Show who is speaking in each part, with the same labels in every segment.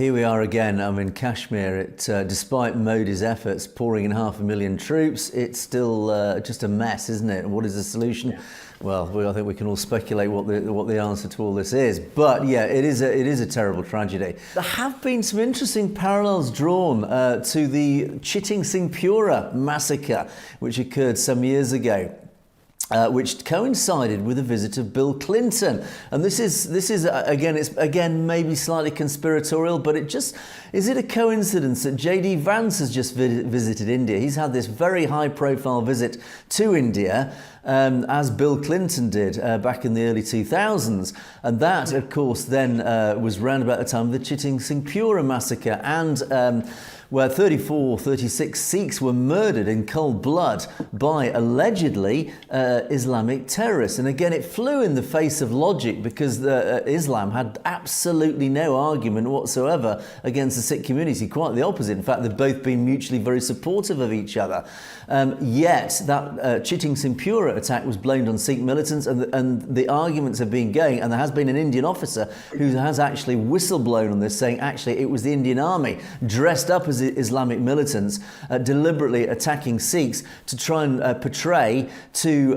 Speaker 1: Here we are again. I'm in Kashmir. Despite Modi's efforts, pouring in 500,000 troops, it's still just a mess, isn't it? What is the solution? Yeah. Well, I think we can all speculate what the answer to all this is. But yeah, it is a terrible tragedy. There have been some interesting parallels drawn to the Chittisinghpura massacre, which occurred some years ago. Which coincided with a visit of Bill Clinton, and this is again maybe slightly conspiratorial, but is it a coincidence that J.D. Vance has just visited India? He's had this very high-profile visit to India, as Bill Clinton did back in the early 2000s, and that, of course, then was round about the time of the Chittisinghpura massacre, and where 36 Sikhs were murdered in cold blood by allegedly Islamic terrorists. And again, it flew in the face of logic, because Islam had absolutely no argument whatsoever against the Sikh community. Quite the opposite. In fact, they've both been mutually very supportive of each other. Yet that Chittisinghpura attack was blamed on Sikh militants, and the arguments have been going, and there has been an Indian officer who has actually whistleblown on this, saying actually it was the Indian army dressed up as Islamic militants deliberately attacking Sikhs to try and portray to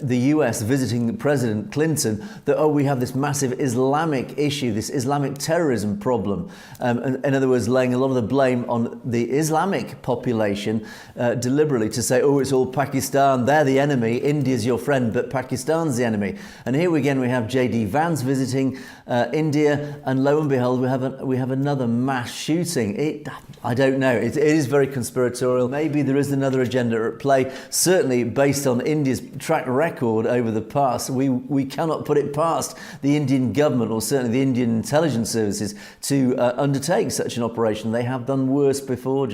Speaker 1: the US visiting President Clinton that, oh, we have this massive Islamic issue, this Islamic terrorism problem. In other words, laying a lot of the blame on the Islamic population deliberately to say, oh, it's all Pakistan, they're the enemy, India's your friend, but Pakistan's the enemy. And here again we have J.D. Vance visiting India, and lo and behold, we have another mass shooting. I don't know. It is very conspiratorial. Maybe there is another agenda at play. Certainly, based on India's track record over the past, we cannot put it past the Indian government, or certainly the Indian intelligence services, to undertake such an operation. They have done worse before.